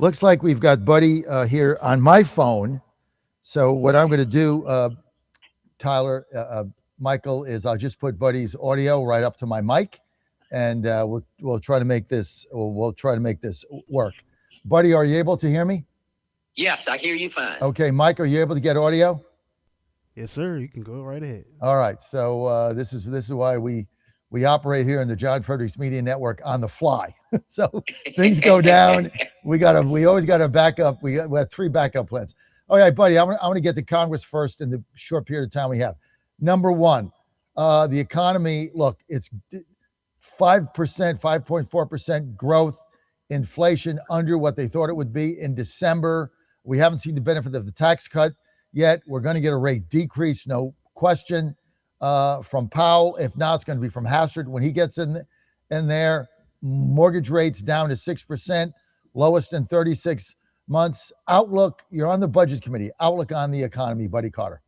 Looks like we've got Buddy here on my phone. So what I'm going to do, Tyler, Michael, is I'll just put Buddy's audio right up to my mic, and we'll try to make this work. Buddy, are you able to hear me? Yes, I hear you fine. Okay, Mike, are you able to get audio? Yes, sir. You can go right ahead. All right. So this is why we operate here in the John Fredericks Media Network on the fly. So things go down. We always got a backup. We have 3 backup plans. All right, buddy. I want to get to Congress first in the short period of time we have. Number one, the economy. Look, it's 5%, 5.4% growth, inflation under what they thought it would be in December. We haven't seen the benefit of the tax cut yet. We're going to get a rate decrease, no question, from Powell. If not, it's going to be from Hastert when he gets in there. Mortgage rates down to 6%, lowest in 36 months. Outlook, you're on the Budget Committee. Outlook on the economy, Buddy Carter.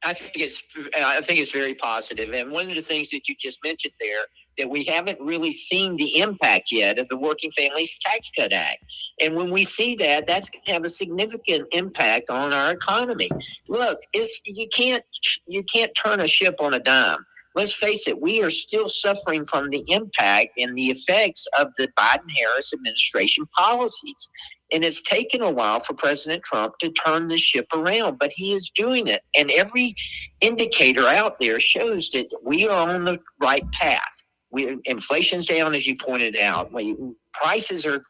I think it's very positive. And one of the things that you just mentioned there, that we haven't really seen the impact yet of the Working Families Tax Cut Act. And when we see that, that's going to have a significant impact on our economy. Look, you can't turn a ship on a dime. Let's face it, we are still suffering from the impact and the effects of the Biden-Harris administration policies. And it's taken a while for President Trump to turn the ship around, but he is doing it. And every indicator out there shows that we are on the right path. Inflation's down, as you pointed out. Prices are,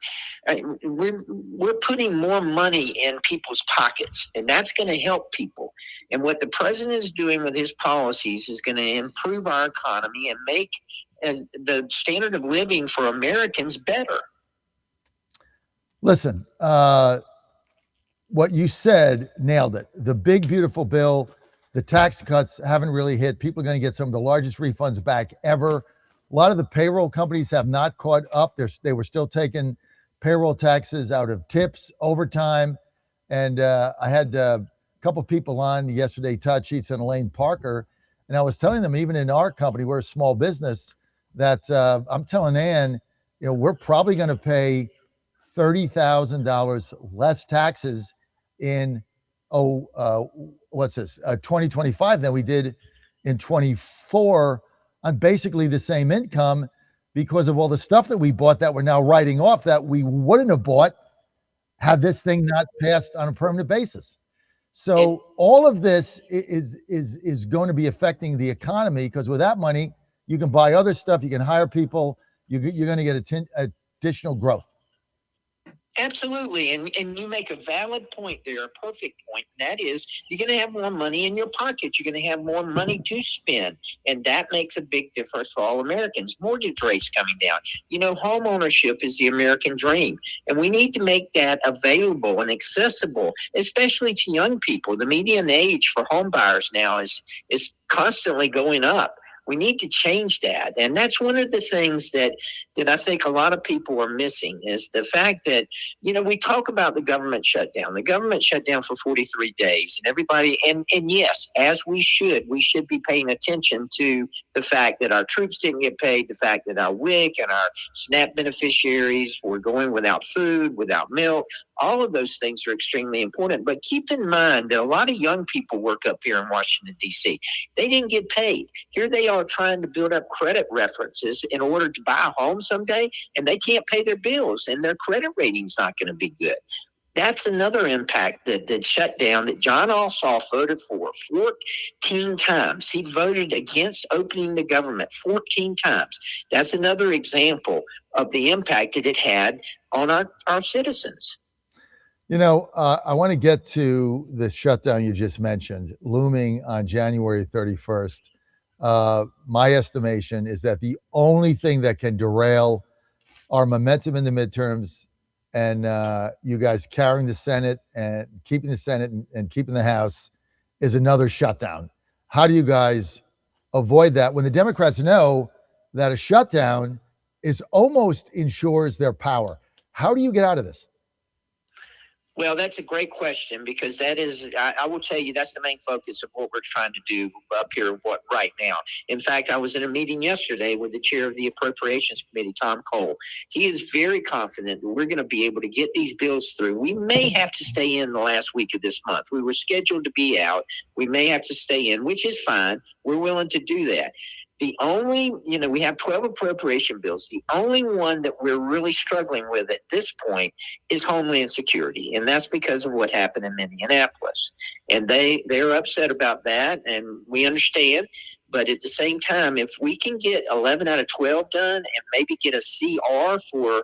we're putting more money in people's pockets, and that's going to help people. And what the president is doing with his policies is going to improve our economy and make the standard of living for Americans better. Listen, what you said nailed it. The big, beautiful bill, the tax cuts haven't really hit. People are going to get some of the largest refunds back ever. A lot of the payroll companies have not caught up. They were still taking payroll taxes out of tips, overtime. And I had a couple of people on yesterday, Todd Sheets and Elaine Parker, and I was telling them, even in our company, we're a small business, that I'm telling Ann, we're probably going to pay $30,000 less taxes in 2025 than we did in 24 on basically the same income, because of all the stuff that we bought that we're now writing off that we wouldn't have bought had this thing not passed on a permanent basis. So all of this is going to be affecting the economy, because with that money you can buy other stuff, you can hire people, you're going to get additional growth. Absolutely. And you make a valid point there, a perfect point. That is, you're going to have more money in your pocket. You're going to have more money to spend. And that makes a big difference for all Americans. Mortgage rates coming down. Home ownership is the American dream. And we need to make that available and accessible, especially to young people. The median age for home buyers now is constantly going up. We need to change that. And that's one of the things that I think a lot of people are missing, is the fact that, we talk about the government shutdown. The government shut down for 43 days. And everybody, and yes, as we should be paying attention to the fact that our troops didn't get paid, the fact that our WIC and our SNAP beneficiaries were going without food, without milk. All of those things are extremely important. But keep in mind that a lot of young people work up here in Washington, D.C. They didn't get paid. Here they are trying to build up credit references in order to buy a home someday, and they can't pay their bills, and their credit rating's not going to be good. That's another impact that shutdown that John Ossoff voted for 14 times. He voted against opening the government 14 times. That's another example of the impact that it had on our citizens. I want to get to the shutdown you just mentioned, looming on January 31st. My estimation is that the only thing that can derail our momentum in the midterms and you guys carrying the Senate and keeping the Senate and keeping the House is another shutdown. How do you guys avoid that when the Democrats know that a shutdown is almost ensures their power? How do you get out of this? Well, that's a great question, because that is, I will tell you, that's the main focus of what we're trying to do up here right now. In fact, I was in a meeting yesterday with the chair of the Appropriations Committee, Tom Cole. He is very confident that we're going to be able to get these bills through. We may have to stay in the last week of this month. We were scheduled to be out. We may have to stay in, which is fine. We're willing to do that. The only, we have 12 appropriation bills. The only one that we're really struggling with at this point is Homeland Security. And that's because of what happened in Minneapolis. And they're upset about that, and we understand. But at the same time, if we can get 11 out of 12 done and maybe get a CR for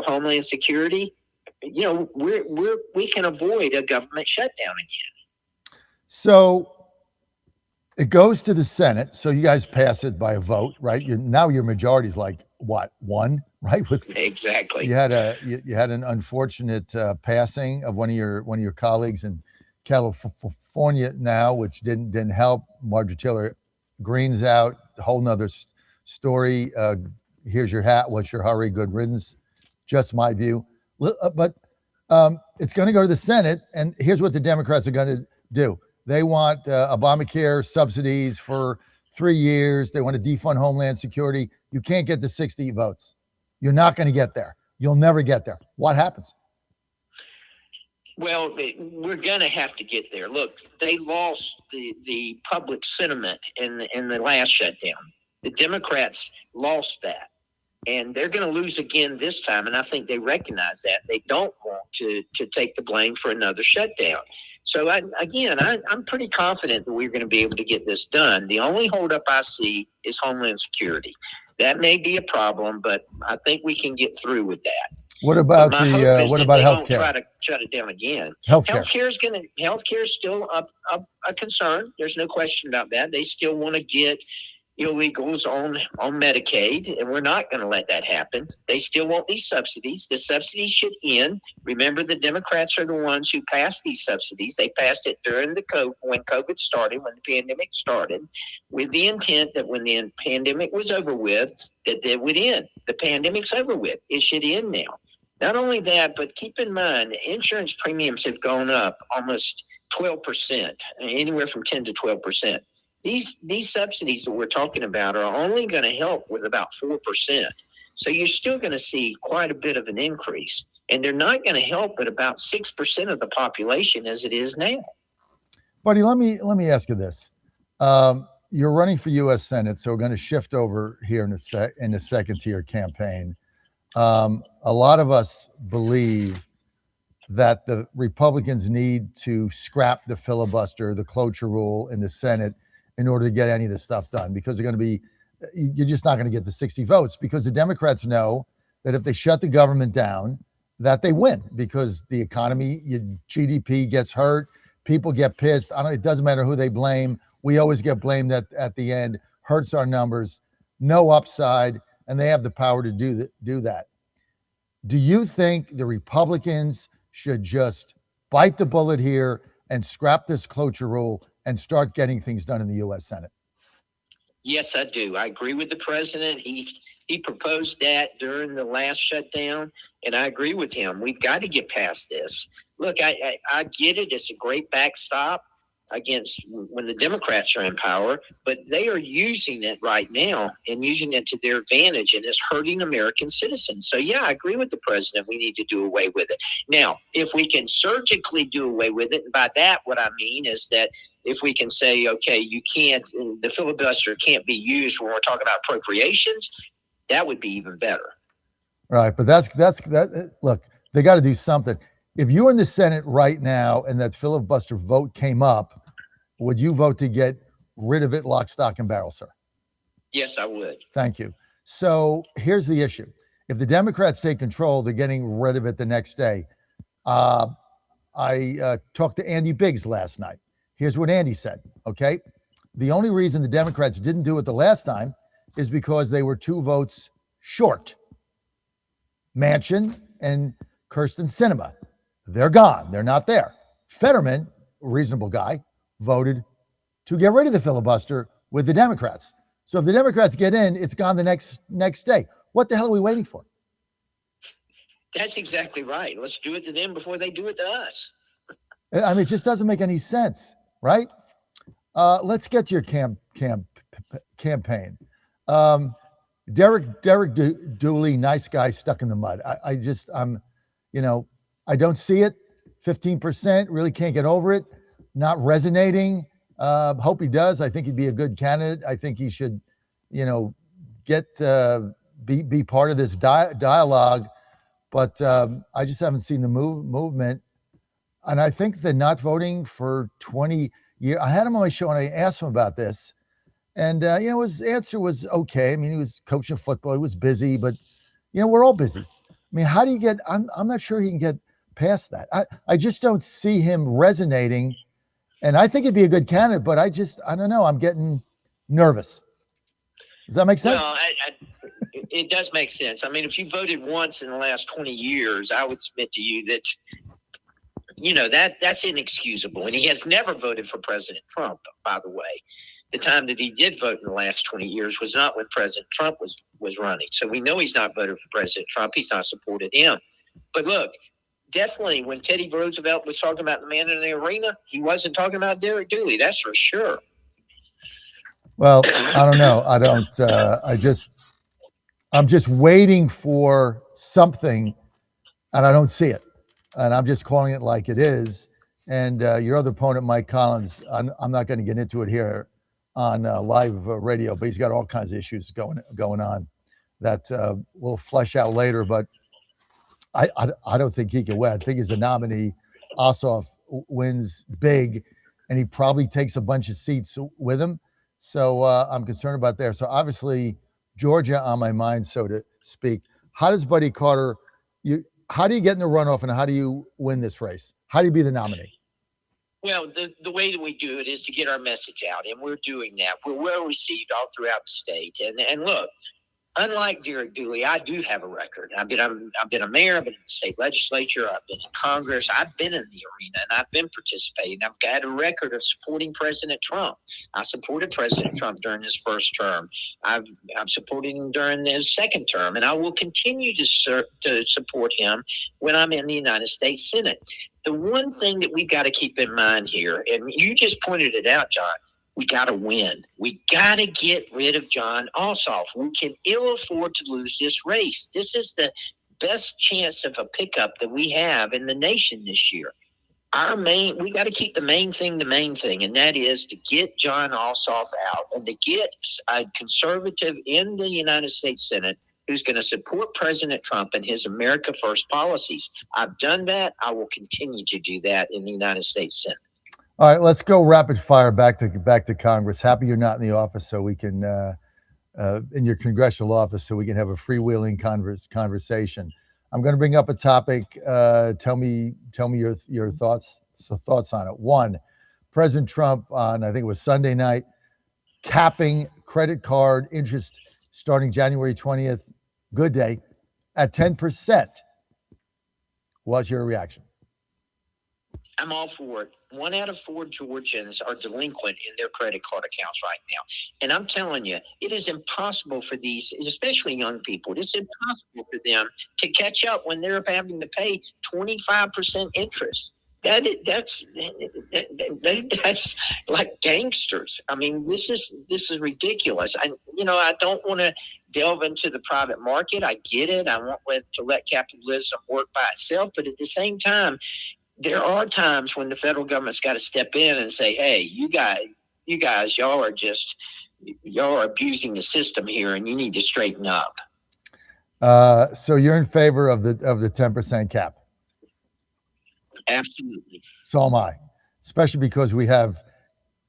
Homeland Security, we can avoid a government shutdown again. So it goes to the Senate. So you guys pass it by a vote, right? Now your majority is like what, one, right? Exactly. You had an unfortunate passing of one of your colleagues in California now, which didn't help. Marjorie Taylor Greene's out. A whole nother story. Here's your hat. What's your hurry? Good riddance. Just my view. But it's going to go to the Senate, and here's what the Democrats are going to do. They want Obamacare subsidies for 3 years. They want to defund Homeland Security. You can't get the 60 votes. You're not going to get there. You'll never get there. What happens? Well, we're going to have to get there. Look, they lost the public sentiment in the last shutdown. The Democrats lost that, and they're going to lose again this time. And I think they recognize that. They don't want to take the blame for another shutdown. So, I'm pretty confident that we're going to be able to get this done. The only holdup I see is Homeland Security. That may be a problem, but I think we can get through with that. What about healthcare? Try to shut it down again. Healthcare is still a concern. There's no question about that. They still want to get illegals on Medicaid, and we're not going to let that happen. They still want these subsidies. The subsidies should end. Remember, the Democrats are the ones who passed these subsidies. They passed it during when COVID started, when the pandemic started, with the intent that when the pandemic was over with, that it would end. The pandemic's over with. It should end now. Not only that, but keep in mind, insurance premiums have gone up almost 12%, anywhere from 10 to 12%. These subsidies that we're talking about are only going to help with about 4%. So you're still going to see quite a bit of an increase. And they're not going to help at about 6% of the population as it is now. Buddy, let me ask you this. You're running for U.S. Senate, so we're going to shift over here in a second to your campaign. A lot of us believe that the Republicans need to scrap the filibuster, the cloture rule in the Senate, in order to get any of this stuff done, because you're just not going to get the 60 votes, because the Democrats know that if they shut the government down, that they win, because the economy, GDP gets hurt, people get pissed. It doesn't matter who they blame. We always get blamed at the end, hurts our numbers, no upside, and they have the power to do that. Do you think the Republicans should just bite the bullet here and scrap this cloture rule and start getting things done in the U.S. Senate? Yes, I do. I agree with the president. He proposed that during the last shutdown, and I agree with him. We've got to get past this. Look, I get it. It's a great backstop against when the Democrats are in power, but they are using it right now and using it to their advantage, and it's hurting American citizens. So, yeah, I agree with the president. We need to do away with it. Now, if we can surgically do away with it, and by that what I mean is that if we can say, okay, the filibuster can't be used when we're talking about appropriations, that would be even better. Right, but that's look, they got to do something. If you're in the Senate right now and that filibuster vote came up, would you vote to get rid of it lock, stock, and barrel, sir? Yes, I would. Thank you. So here's the issue. If the Democrats take control, they're getting rid of it the next day. I talked to Andy Biggs last night. Here's what Andy said, okay? The only reason the Democrats didn't do it the last time is because they were 2 votes short. Manchin and Kirsten Sinema. They're gone. They're not there. Fetterman, reasonable guy, voted to get rid of the filibuster with the Democrats. So if the Democrats get in, it's gone the next day. What the hell are we waiting for? That's exactly right. Let's do it to them before they do it to us. I mean, it just doesn't make any sense, right? Let's get to your campaign. Derek Dooley, nice guy stuck in the mud. I don't see it. 15%, really can't get over it. Not resonating. Hope he does. I think he'd be a good candidate. I think he should, get be part of this dialogue. But I just haven't seen the movement. And I think the not voting for 20 years, I had him on my show and I asked him about this. And, his answer was okay. I mean, he was coaching football. He was busy, but, we're all busy. I mean, how do you get, I'm not sure he can get past that. I just don't see him resonating. And I think he'd be a good candidate, but I don't know. I'm getting nervous. Does that make sense? Well, it does make sense. I mean, if you voted once in the last 20 years, I would submit to you that, that's inexcusable. And he has never voted for President Trump, by the way. The time that he did vote in the last 20 years was not when President Trump was running. So we know he's not voted for President Trump. He's not supported him. But look, definitely when Teddy Roosevelt was talking about the man in the arena, he wasn't talking about Derek Dooley. That's for sure. Well, I don't know. I'm just waiting for something and I don't see it. And I'm just calling it like it is. And your other opponent, Mike Collins, I'm not going to get into it here on live radio, but he's got all kinds of issues going on that we'll flesh out later. But I don't think he can win. I think he's a nominee. Ossoff wins big, and he probably takes a bunch of seats with him. So I'm concerned about there. So obviously, Georgia on my mind, so to speak. How does Buddy Carter? How do you get in the runoff, and how do you win this race? How do you be the nominee? Well, the way that we do it is to get our message out, and we're doing that. We're well received all throughout the state. And look, unlike Derek Dooley, I do have a record. I've been a mayor. I've been in the state legislature. I've been in Congress. I've been in the arena, and I've been participating. I've got a record of supporting President Trump. I supported President Trump during his first term. I've supported him during his second term, and I will continue to support him when I'm in the United States Senate. The one thing that we've got to keep in mind here, and you just pointed it out, John, we got to win. We got to get rid of Jon Ossoff. We can ill afford to lose this race. This is the best chance of a pickup that we have in the nation this year. We got to keep the main thing, and that is to get Jon Ossoff out and to get a conservative in the United States Senate who's going to support President Trump and his America First policies. I've done that. I will continue to do that in the United States Senate. All right, let's go rapid fire back to Congress. Happy you're not in the office, so we can in your congressional office, so we can have a freewheeling conversation. I'm going to bring up a topic. Tell me your thoughts on it. One, President Trump on, I think it was Sunday night, capping credit card interest starting January 20th. Good day at 10%. What's your reaction? I'm all for it. 1 out of 4 Georgians are delinquent in their credit card accounts right now. And I'm telling you, it is impossible for these, especially young people, it's impossible for them to catch up when they're having to pay 25% interest. That's like gangsters. I mean, this is ridiculous. I don't want to delve into the private market. I get it. I want to let capitalism work by itself. But at the same time, there are times when the federal government's got to step in and say, "Hey, you guys, y'all are abusing the system here, and you need to straighten up." So you're in favor of the 10% cap? Absolutely. So am I, especially because we have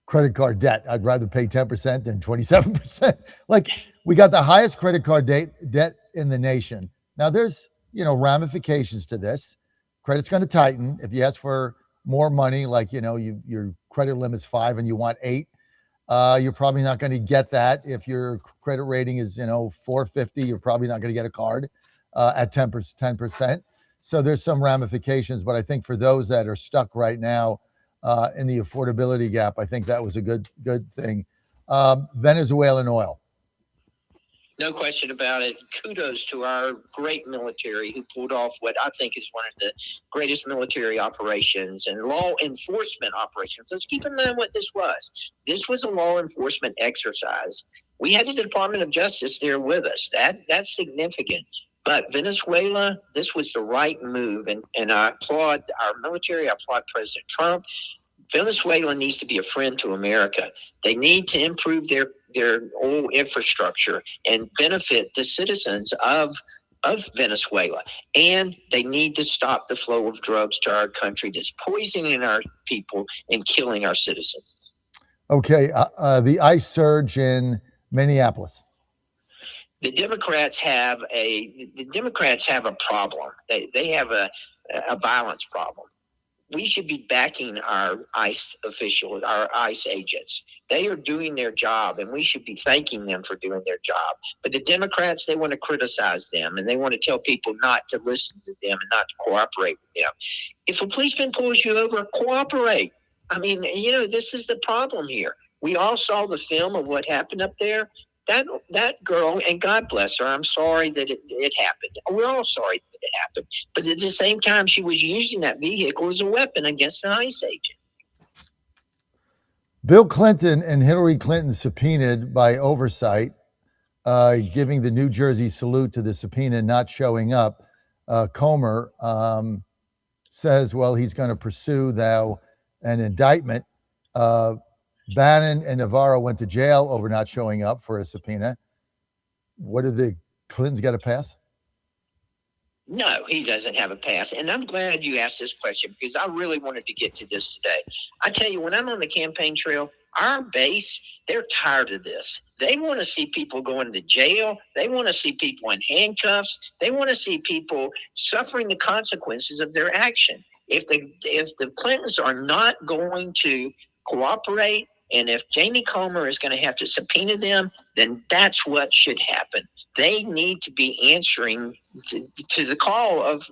credit card debt. I'd rather pay 10% than 27%. Like, we got the highest credit card debt in the nation. Now, there's ramifications to this. Credit's going to tighten. If you ask for more money, like, your credit limit's 5 and you want 8, you're probably not going to get that. If your credit rating is, 450, you're probably not going to get a card at 10%. So there's some ramifications, but I think for those that are stuck right now in the affordability gap, I think that was a good thing. Venezuelan oil. No question about it. Kudos to our great military who pulled off what I think is one of the greatest military operations and law enforcement operations. Let's keep in mind what this was. This was a law enforcement exercise. We had the Department of Justice there with us. That's significant. But Venezuela, this was the right move. And I applaud our military. I applaud President Trump. Venezuela needs to be a friend to America. They need to improve their oil infrastructure and benefit the citizens of Venezuela. And they need to stop the flow of drugs to our country that's poisoning our people and killing our citizens. Okay, the ICE surge in Minneapolis. The Democrats have a problem. They have a violence problem. We should be backing our ICE officials, our ICE agents. They are doing their job, and we should be thanking them for doing their job. But the Democrats, they want to criticize them, and they want to tell people not to listen to them and not to cooperate with them. If a policeman pulls you over, cooperate. I mean, this is the problem here. We all saw the film of what happened up there. That girl, and God bless her, I'm sorry that it happened. We're all sorry that it happened. But at the same time, she was using that vehicle as a weapon against an ICE agent. Bill Clinton and Hillary Clinton subpoenaed by oversight, giving the New Jersey salute to the subpoena not showing up. Comer says, well, he's going to pursue now an indictment. Bannon and Navarro went to jail over not showing up for a subpoena. What do the Clintons got to pass? No, he doesn't have a pass. And I'm glad you asked this question because I really wanted to get to this today. I tell you, when I'm on the campaign trail, our base, they're tired of this. They want to see people going to jail. They want to see people in handcuffs. They want to see people suffering the consequences of their action. If the Clintons are not going to cooperate, and if Jamie Comer is going to have to subpoena them, then that's what should happen. They need to be answering to the call of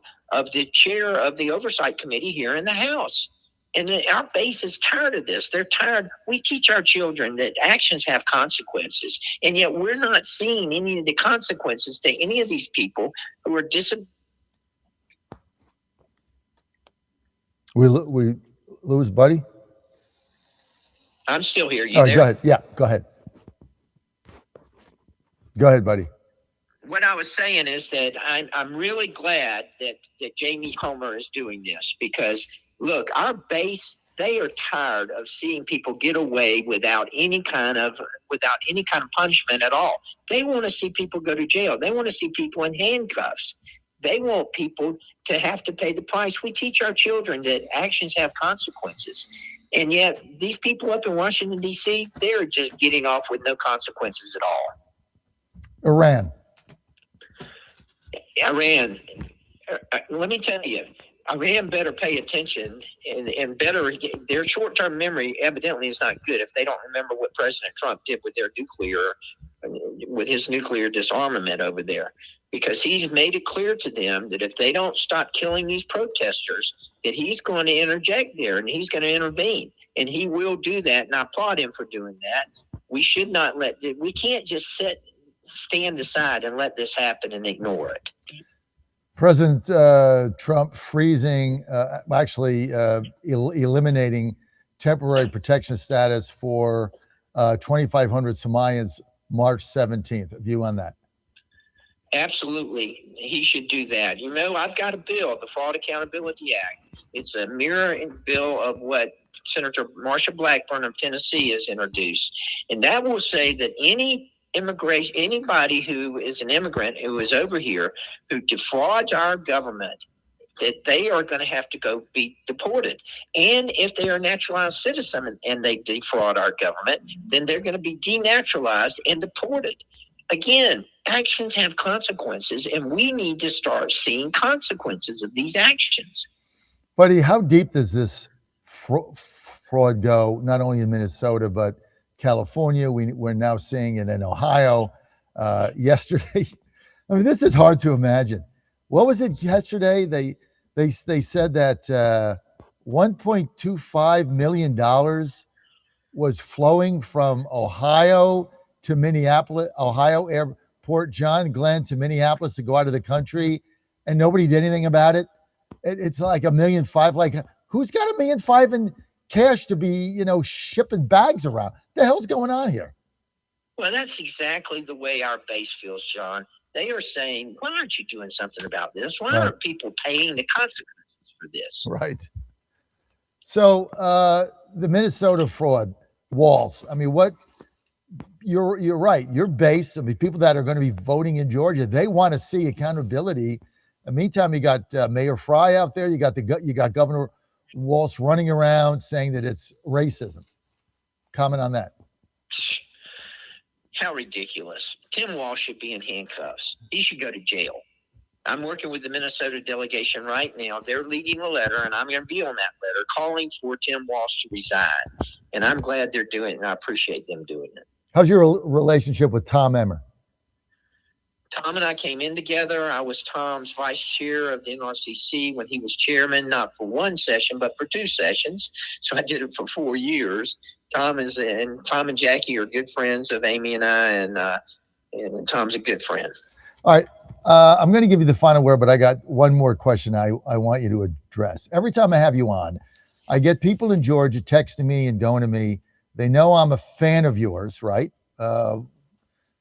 the chair of the oversight committee here in the House. And our base is tired of this. They're tired. We teach our children that actions have consequences, and yet we're not seeing any of the consequences to any of these people who are We lose Buddy? I'm still here. You All right, there? go ahead. Yeah, go ahead. Go ahead, buddy. What I was saying is that I'm really glad that Jamie Comer is doing this because, look, our base, they are tired of seeing people get away without any kind of punishment at all. They want to see people go to jail. They want to see people in handcuffs. They want people to have to pay the price. We teach our children that actions have consequences. And yet these people up in Washington, D.C., they're just getting off with no consequences at all. Iran, let me tell you, Iran better pay attention and better. Their short-term memory evidently is not good if they don't remember what President Trump did with his nuclear disarmament over there, because he's made it clear to them that if they don't stop killing these protesters, that he's going to interject there and he's going to intervene, and he will do that. And I applaud him for doing that. We can't just stand aside and let this happen and ignore it. President Trump freezing, eliminating temporary protection status for 2,500 Somalians March 17th. A view on that? Absolutely. He should do that. I've got a bill, the Fraud Accountability Act. It's a mirror bill of what Senator Marsha Blackburn of Tennessee has introduced. And that will say that anybody who is an immigrant who is over here who defrauds our government, that they are going to have to go be deported. And if they are a naturalized citizen and they defraud our government, then they're going to be denaturalized and deported. Again, actions have consequences, and we need to start seeing consequences of these actions. Buddy, how deep does this fraud go, not only in Minnesota, but California? We're now seeing it in Ohio. Yesterday, I mean, this is hard to imagine. What was it yesterday? They said that $1.25 million was flowing from Ohio to Minneapolis, Port John Glenn to Minneapolis to go out of the country, and nobody did anything about it. It's like $1.5 million. Like, who's got $1.5 million in cash to be, shipping bags around? The hell's going on here? Well, that's exactly the way our base feels, John. They are saying, why aren't you doing something about this? Why aren't people paying the consequences for this? Right. So the Minnesota fraud walls. I mean, you're right. Your base, people that are going to be voting in Georgia, they want to see accountability. In the meantime, you got Mayor Fry out there. You got Governor Walsh running around saying that it's racism. Comment on that. How ridiculous. Tim Walsh should be in handcuffs. He should go to jail. I'm working with the Minnesota delegation right now. They're leading a letter, and I'm going to be on that letter calling for Tim Walsh to resign. And I'm glad they're doing it, and I appreciate them doing it. How's your relationship with Tom Emmer? Tom and I came in together. I was Tom's vice chair of the NRCC when he was chairman, not for one session, but for 2 sessions. So I did it for 4 years. Tom and Jackie are good friends of Amy and I, and Tom's a good friend. All right. I'm going to give you the final word, but I got one more question I want you to address. Every time I have you on, I get people in Georgia texting me and going to me. They know I'm a fan of yours, right? Been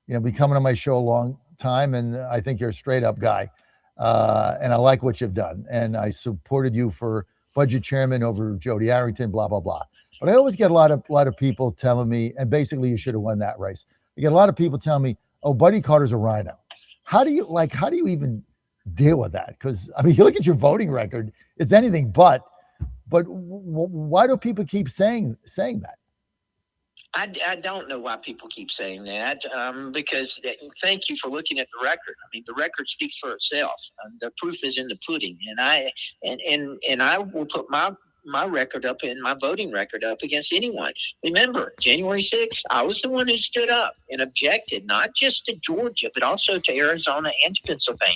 coming on my show a long time, and I think you're a straight up guy. And I like what you've done. And I supported you for budget chairman over Jody Arrington, blah, blah, blah. But I always get a lot of people telling me, and basically you should have won that race. I get a lot of people telling me, oh, Buddy Carter's a rhino. How do you even deal with that? Because, you look at your voting record, it's anything but why do people keep saying that? I don't know why people keep saying that, because thank you for looking at the record. The record speaks for itself. The proof is in the pudding, and I will put my record up and my voting record up against anyone. Remember, January 6th, I was the one who stood up and objected, not just to Georgia, but also to Arizona and to Pennsylvania.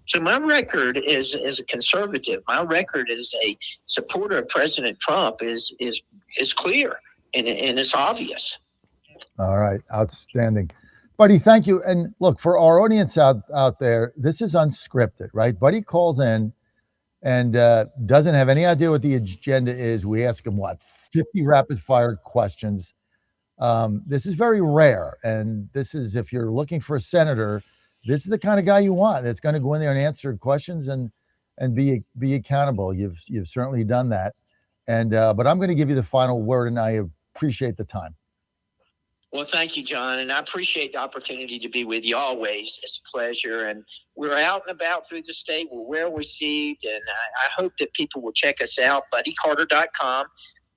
So my record is a conservative. My record as a supporter of President Trump is clear. And it's obvious. All right. Outstanding. Buddy, thank you. And look, for our audience out there, this is unscripted, right? Buddy calls in and doesn't have any idea what the agenda is. We ask him, 50 rapid fire questions. This is very rare. And this is, if you're looking for a senator, this is the kind of guy you want that's going to go in there and answer questions and be accountable. You've certainly done that. And but I'm going to give you the final word, and I appreciate the time. Well, thank you, John. And I appreciate the opportunity to be with you always. It's a pleasure. And we're out and about through the state. We're well received. And I hope that people will check us out, buddycarter.com.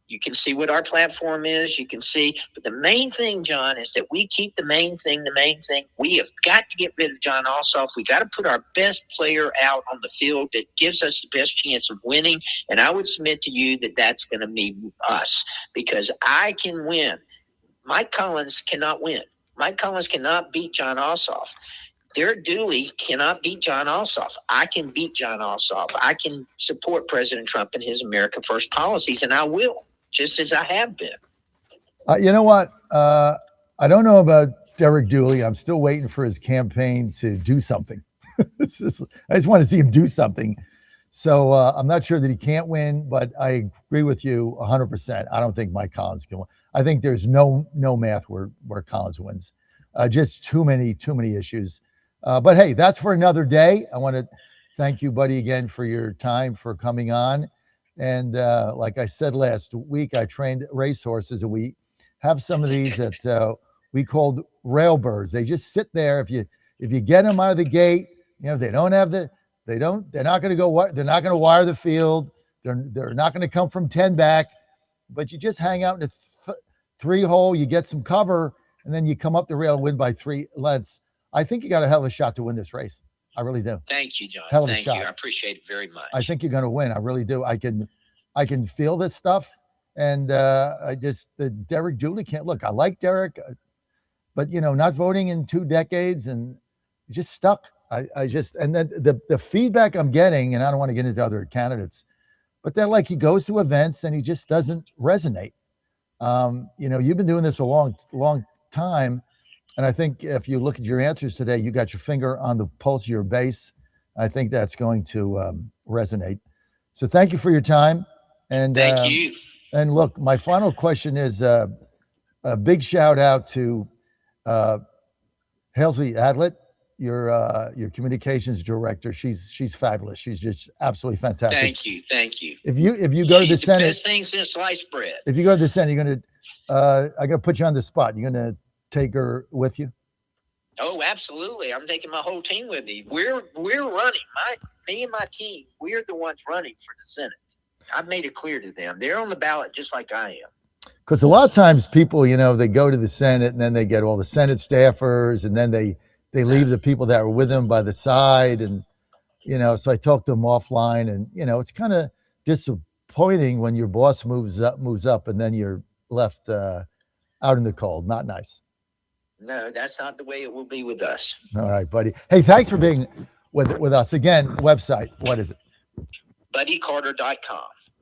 You can see what our platform is. You can see. But the main thing, John, is that we keep the main thing. We have got to get rid of John Ossoff. We got to put our best player out on the field that gives us the best chance of winning. And I would submit to you that that's going to be us, because I can win. Mike Collins cannot win. Mike Collins cannot beat John Ossoff. Derek Dooley cannot beat John Ossoff. I can beat John Ossoff. I can support President Trump and his America First policies, and I will, just as I have been. You know what? I don't know about Derek Dooley. I'm still waiting for his campaign to do something. I just want to see him do something. So I'm not sure that he can't win, but I agree with you 100%. I don't think Mike Collins can win. I think there's no math where Collins wins. Just too many issues. But hey, that's for another day. I want to thank you, buddy, again for your time, for coming on. And like I said last week, I trained racehorses, and we have some of these that we called railbirds. They just sit there. If you get them out of the gate, they don't have they're not going to go. They're not going to wire the field. They're not going to come from 10 back. But you just hang out in a 3-hole. You get some cover, and then you come up the rail and win by 3 lengths. I think you got a hell of a shot to win this race. I really do. Thank you, John. Thank you. I appreciate it very much. I think you're going to win. I really do. I can feel this stuff. And the Derek Dooley can't look. I like Derek, but not voting in 2 decades and just stuck. And then the feedback I'm getting, and I don't want to get into other candidates, but they're like, he goes to events and he just doesn't resonate. You've been doing this a long time. And I think if you look at your answers today, you got your finger on the pulse of your base. I think that's going to resonate. So thank you for your time. And Thank you. And look, my final question is a big shout out to Halsey Adlet, your communications director. She's fabulous. She's just absolutely fantastic. Thank you. If you go to the She's the Senate, best thing since sliced bread. if you go to the Senate, you're gonna I gotta put you on the spot. You're gonna take her with you. Oh, absolutely. I'm taking my whole team with me. We're running. Me and my team, we're the ones running for the Senate. I've made it clear to them. They're on the ballot just like I am. Because a lot of times people, they go to the Senate and then they get all the Senate staffers and then they leave the people that were with them by the side. And, so I talked to them offline and, it's kind of disappointing when your boss moves up and then you're left out in the cold. Not nice. No, that's not the way it will be with us. All right, buddy. Hey, thanks for being with us again. Website, what is it? BuddyCarter.com.